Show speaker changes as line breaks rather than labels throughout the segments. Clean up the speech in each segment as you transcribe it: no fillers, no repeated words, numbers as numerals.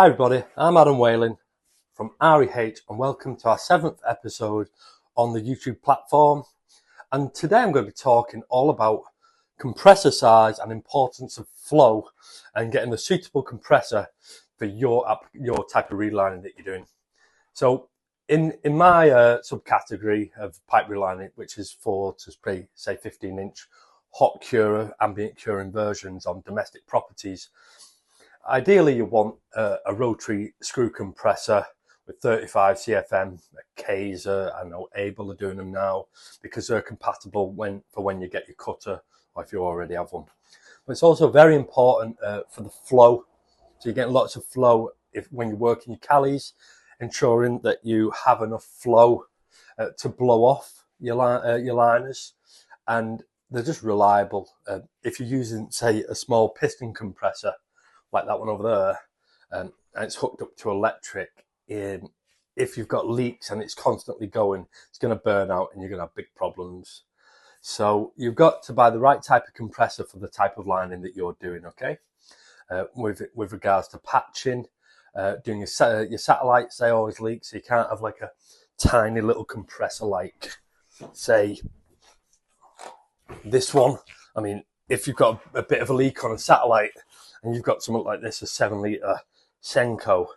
Hi everybody, I'm Adam Whaling from REH and welcome to our 7th episode on the YouTube platform. And today I'm going to be talking all about compressor size and importance of flow and getting the suitable compressor for your type of relining that you're doing. So in my subcategory of pipe relining, which is 4 to say 15-inch hot curer, ambient curing versions on domestic properties, ideally you want a rotary screw compressor with 35 CFM, a Kaiser. I know Able are doing them now because they're compatible for when you get your cutter or if you already have one. But it's also very important for the flow. So you're getting lots of flow when you're working your callies, ensuring that you have enough flow to blow off your liners, and they're just reliable. If you're using, say, a small piston compressor like that one over there, and it's hooked up to electric, if you've got leaks and it's constantly going, it's going to burn out and you're going to have big problems. So you've got to buy the right type of compressor for the type of lining that you're doing, okay? With regards to patching, doing your satellites, they always leak, so you can't have like a tiny little compressor like, say, this one. I mean, if you've got a bit of a leak on a satellite and you've got something like this, a 7-litre Senko,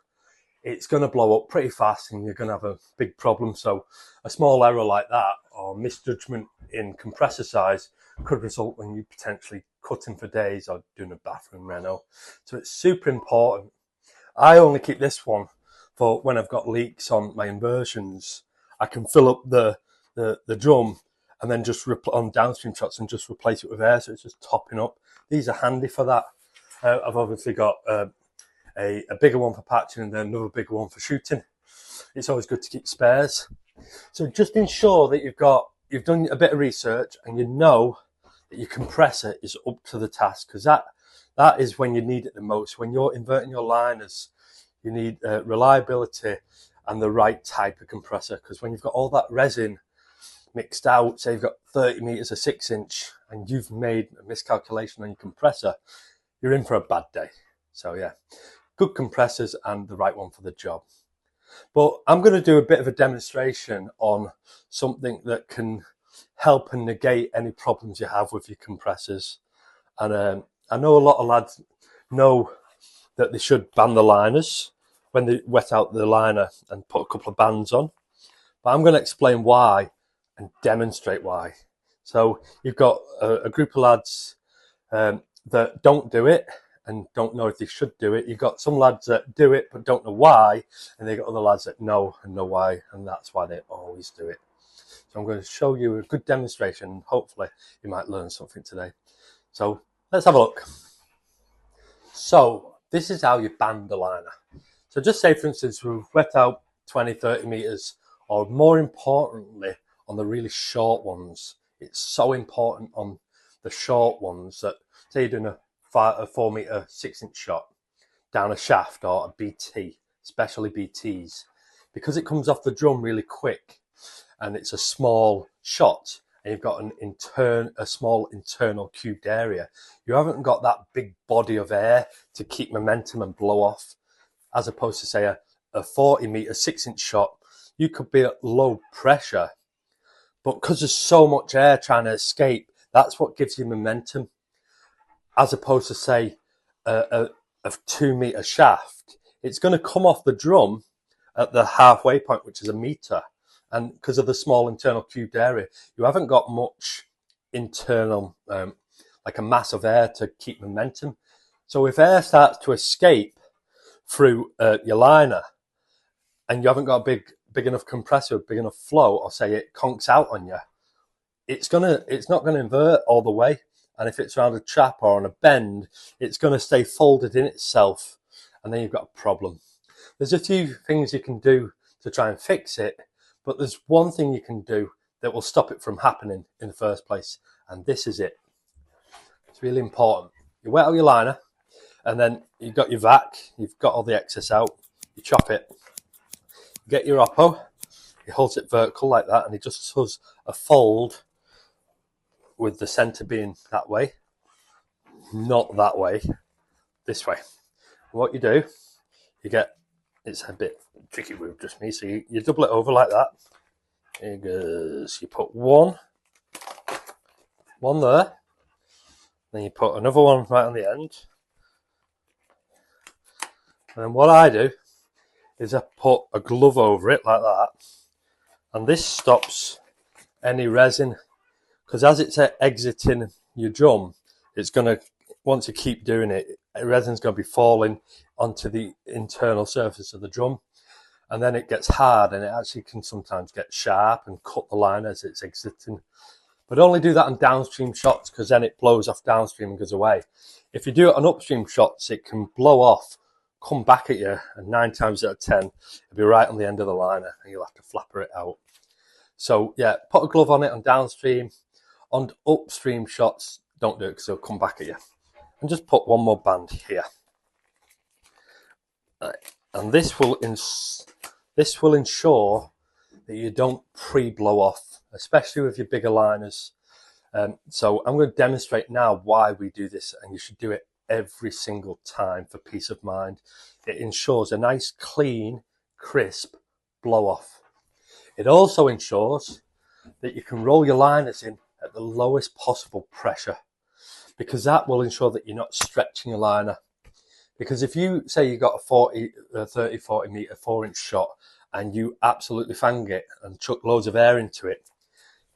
it's going to blow up pretty fast and you're going to have a big problem. So a small error like that or misjudgment in compressor size could result in you potentially cutting for days or doing a bathroom reno. So it's super important. I only keep this one for when I've got leaks on my inversions. I can fill up the drum and then just on downstream shots and just replace it with air, so it's just topping up. These are handy for that. I've obviously got a bigger one for patching and then another bigger one for shooting. It's always good to keep spares. So just ensure that you've done a bit of research and you know that your compressor is up to the task, because that is when you need it the most. When you're inverting your liners, you need reliability and the right type of compressor, because when you've got all that resin mixed out, say you've got 30 meters of 6-inch and you've made a miscalculation on your compressor, you're in for a bad day. So yeah, good compressors and the right one for the job. But I'm going to do a bit of a demonstration on something that can help and negate any problems you have with your compressors. And I know a lot of lads know that they should band the liners when they wet out the liner and put a couple of bands on. But I'm going to explain why and demonstrate why. So you've got a group of lads that don't do it and don't know if they should do it. You've got some lads that do it but don't know why, and they've got other lads that know and know why, and that's why they always do it. So I'm going to show you a good demonstration. Hopefully you might learn something today. So let's have a look. So this is how you band the liner. So just say, for instance, we've wet out 20-30 meters, or more importantly on the really short ones. It's so important on the short ones that, say you're doing a 4-meter 6-inch shot down a shaft or a BT, especially BTs, because it comes off the drum really quick and it's a small shot and you've got a small internal cubed area. You haven't got that big body of air to keep momentum and blow off, as opposed to, say, a 40-meter 6-inch shot. You could be at low pressure, but because there's so much air trying to escape, that's what gives you momentum. As opposed to, say, a 2-meter shaft, it's going to come off the drum at the halfway point, which is 1 meter. And because of the small internal cubed area, you haven't got much internal, like a mass of air to keep momentum. So if air starts to escape through your liner and you haven't got a big enough compressor, big enough flow, or say it conks out on you, it's not gonna invert all the way. And if it's around a trap or on a bend, it's going to stay folded in itself, and then you've got a problem. There's a few things you can do to try and fix it, but there's one thing you can do that will stop it from happening in the first place, and this is it. It's really important. You wet out your liner, and then you've got your vac, you've got all the excess out, you chop it, you get your oppo, he holds it vertical like that, and he just does a fold with the center being that way, not that way, this way. And what you do you get, it's a bit tricky with just me, so you double it over like that. Here goes, you put one there, then you put another one right on the end. And then what I do is I put a glove over it like that, and this stops any resin, because as it's exiting your drum, it's going to, once you keep doing it, resin's going to be falling onto the internal surface of the drum, and then it gets hard, and it actually can sometimes get sharp and cut the line as it's exiting. But only do that on downstream shots, because then it blows off downstream and goes away. If you do it on upstream shots, it can blow off, come back at you, and 9 times out of 10 it'll be right on the end of the liner and you'll have to flapper it out. So yeah, put a glove on it on downstream. On upstream shots, don't do it because it'll come back at you. And just put one more band here. Right. And this will ensure that you don't pre-blow off, especially with your bigger liners. So I'm going to demonstrate now why we do this, and you should do it every single time for peace of mind. It ensures a nice, clean, crisp blow off. It also ensures that you can roll your liners in at the lowest possible pressure, because that will ensure that you're not stretching your liner. Because if you say you got a 30-40 meter 4-inch shot and you absolutely fang it and chuck loads of air into it,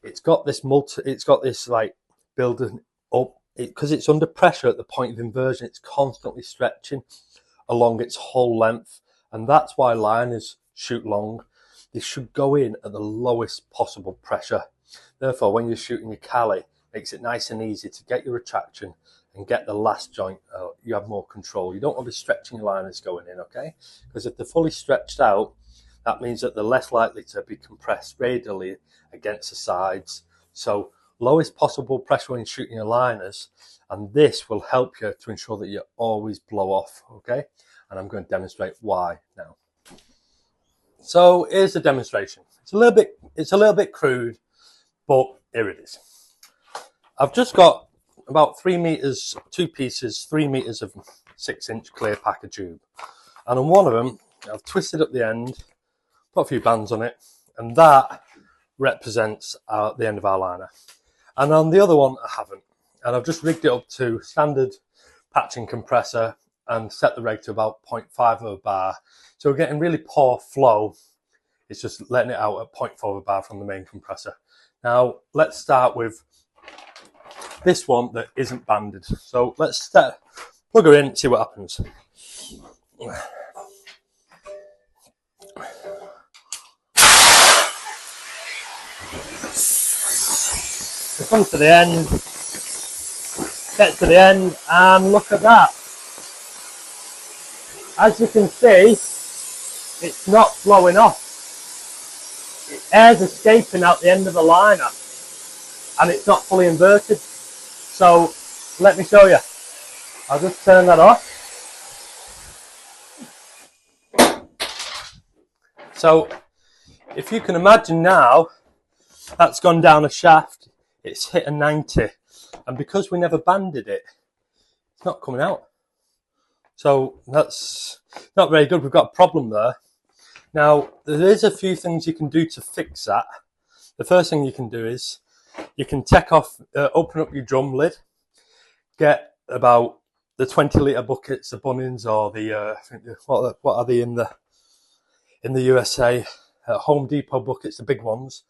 it's got this like building up, because it's under pressure at the point of inversion. It's constantly stretching along its whole length, and that's why liners shoot long. They should go in at the lowest possible pressure. Therefore, when you're shooting your Cali, it makes it nice and easy to get your retraction and get the last joint. You have more control. You don't want to be stretching your liners going in, okay? Because if they're fully stretched out, that means that they're less likely to be compressed radially against the sides. So lowest possible pressure when shooting your liners, and this will help you to ensure that you always blow off, okay? And I'm going to demonstrate why now. So here's the demonstration. It's a little bit crude, but here it is. I've just got about 3 meters, 2 pieces, 3 meters of 6-inch clear packer tube, and on one of them I've twisted up the end, put a few bands on it, and that represents the end of our liner. And on the other one I haven't, and I've just rigged it up to standard patching compressor and set the reg to about 0.5 of a bar. So we're getting really poor flow. It's just letting it out at 0.4 of a bar from the main compressor. Now let's start with this one that isn't banded. So let's plug her in and see what happens. It comes to the end, gets to the end, and look at that. As you can see, it's not flowing off. Air's escaping out the end of the liner, and it's not fully inverted. So let me show you. I'll just turn that off. So if you can imagine now, that's gone down a shaft, it's hit a 90, and because we never banded it, it's not coming out. So that's not very good. We've got a problem there. Now, there is a few things you can do to fix that. The first thing you can do is you can take off, open up your drum lid, get about the 20-litre buckets, the Bunnings, or the what are they in the USA? Home Depot buckets, the big ones.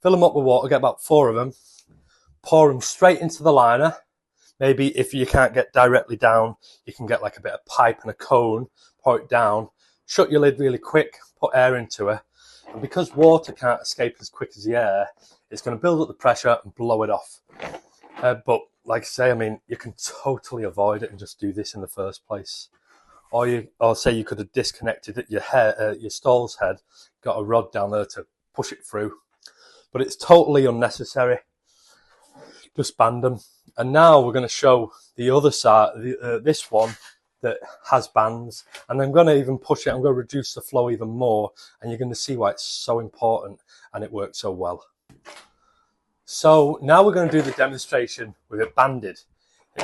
Fill them up with water, get about 4 of them, pour them straight into the liner. Maybe if you can't get directly down, you can get like a bit of pipe and a cone, pour it down, shut your lid really quick, put air into it. And because water can't escape as quick as the air, it's going to build up the pressure and blow it off. But like I say, I mean, you can totally avoid it and just do this in the first place. Or say you could have disconnected your stall's head, got a rod down there to push it through. But it's totally unnecessary. Just band them. And now we're going to show the other side, this one that has bands. And I'm going to even push it. I'm going to reduce the flow even more. And you're going to see why it's so important and it works so well. So now we're going to do the demonstration with it banded.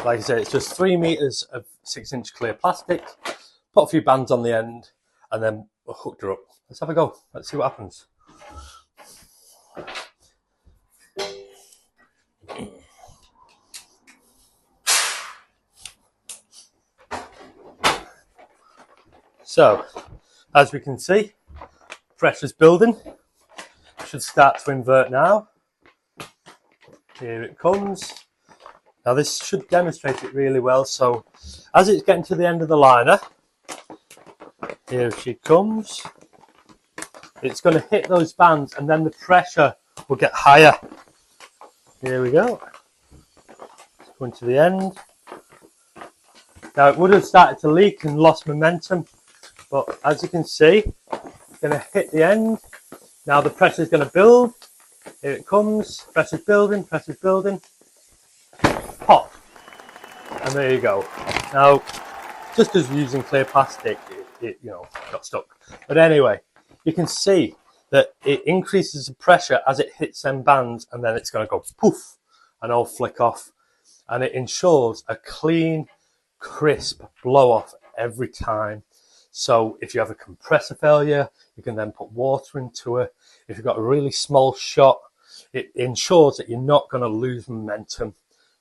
Like I said, it's just 3 meters of 6-inch clear plastic. put a few bands on the end, and then hooked her up. Let's have a go. Let's see what happens. So, as we can see, pressure's building. Should start to invert now. Here it comes. Now this should demonstrate it really well. So, as it's getting to the end of the liner, here she comes. It's going to hit those bands, and then the pressure will get higher. Here we go. It's going to the end. Now it would have started to leak and lost momentum, but as you can see, it's going to hit the end. Now the pressure is going to build. Here it comes. Pressure's building. Pressure's building. Pop, and there you go. Now, just as using clear plastic, it got stuck. But anyway, you can see that it increases the pressure as it hits them bands, and then it's going to go poof and all flick off, and it ensures a clean, crisp blow off every time. So if you have a compressor failure, you can then put water into it. If you've got a really small shot, it ensures that you're not going to lose momentum.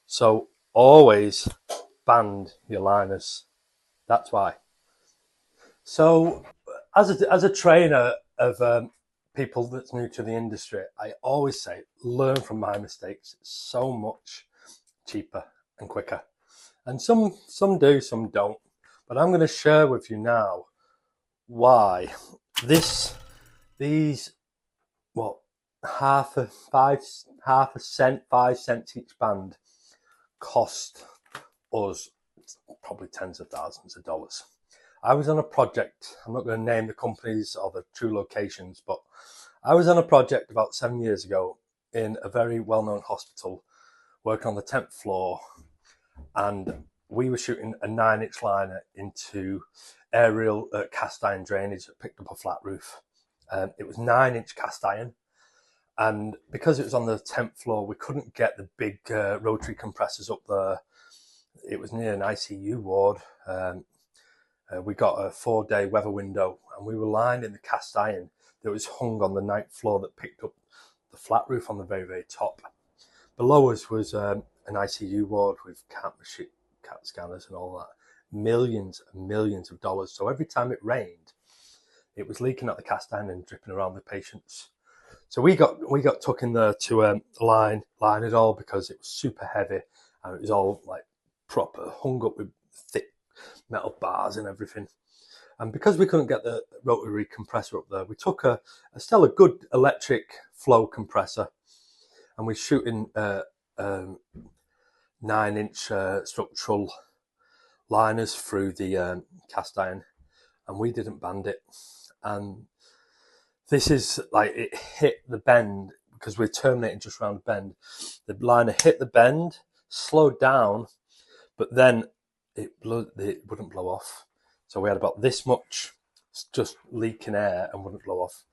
So always band your liners. That's why. So as a trainer of people that's new to the industry, I always say learn from my mistakes. It's so much cheaper and quicker. And some do, some don't. But I'm going to share with you now why these half a cent, 5 cents each band cost us probably tens of thousands of dollars. I was on a project, I'm not going to name the companies or the true locations, but I was on a project about 7 years ago in a very well-known hospital, working on the 10th floor, and we were shooting a 9-inch liner into aerial cast iron drainage that picked up a flat roof. It was 9-inch cast iron, and because it was on the 10th floor, we couldn't get the big rotary compressors up there. It was near an ICU ward. We got a 4-day weather window, and we were lined in the cast iron that was hung on the 9th floor that picked up the flat roof on the very, very top. Below us was an ICU ward with CAT scanners and all that. Millions and millions of dollars. So every time it rained, it was leaking out the cast iron and dripping around the patients. So we got tucked in there to line it all because it was super heavy, and it was all like proper hung up with thick metal bars and everything. And because we couldn't get the rotary compressor up there, we took still a good electric flow compressor, and we're shooting 9-inch structural liners through the cast iron, and we didn't band it. And this is like, it hit the bend because we're terminating just around the bend. The liner hit the bend, slowed down, but then it wouldn't blow off. So we had about this much just leaking air and wouldn't blow off.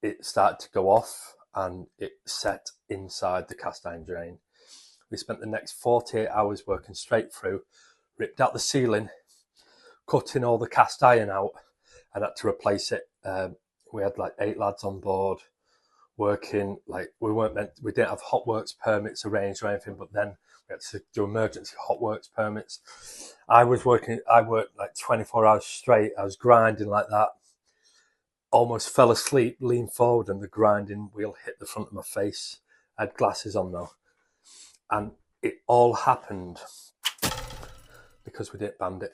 It started to go off, and it set inside the cast iron drain. We spent the next 48 hours working straight through, ripped out the ceiling, cutting all the cast iron out, and had to replace it. We had like 8 lads on board working. Like we didn't have hot works permits arranged or anything, but then we had to do emergency hot works permits. I worked like 24 hours straight. I was grinding like that. Almost fell asleep, leaned forward, and the grinding wheel hit the front of my face. I had glasses on though. And it all happened because we didn't band it.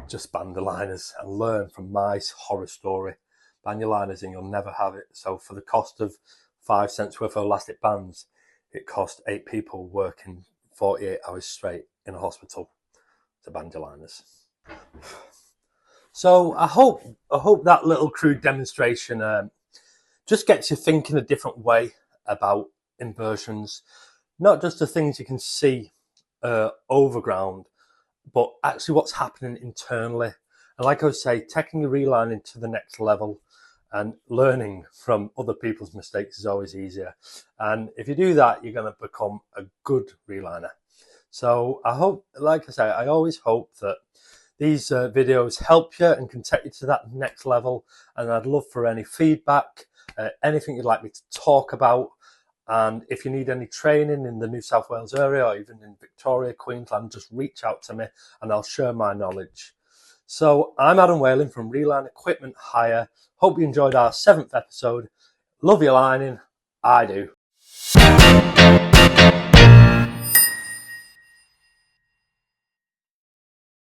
Just band the liners and learn from my horror story. Band your liners and you'll never have it. So for the cost of 5 cents worth of elastic bands, it cost 8 people working 48 hours straight in a hospital to band your liners. So I hope that little crude demonstration just gets you thinking a different way about inversions. Not just the things you can see overground, but actually what's happening internally. And like I would say, taking your relining to the next level and learning from other people's mistakes is always easier. And if you do that, you're going to become a good reliner. So I hope, like I say, I always hope that these videos help you and can take you to that next level. And I'd love for any feedback, anything you'd like me to talk about. And if you need any training in the New South Wales area or even in Victoria, Queensland, just reach out to me and I'll share my knowledge. So I'm Adam Whaling from Relining Equipment Hire. Hope you enjoyed our 7th episode. Love your lining. I do.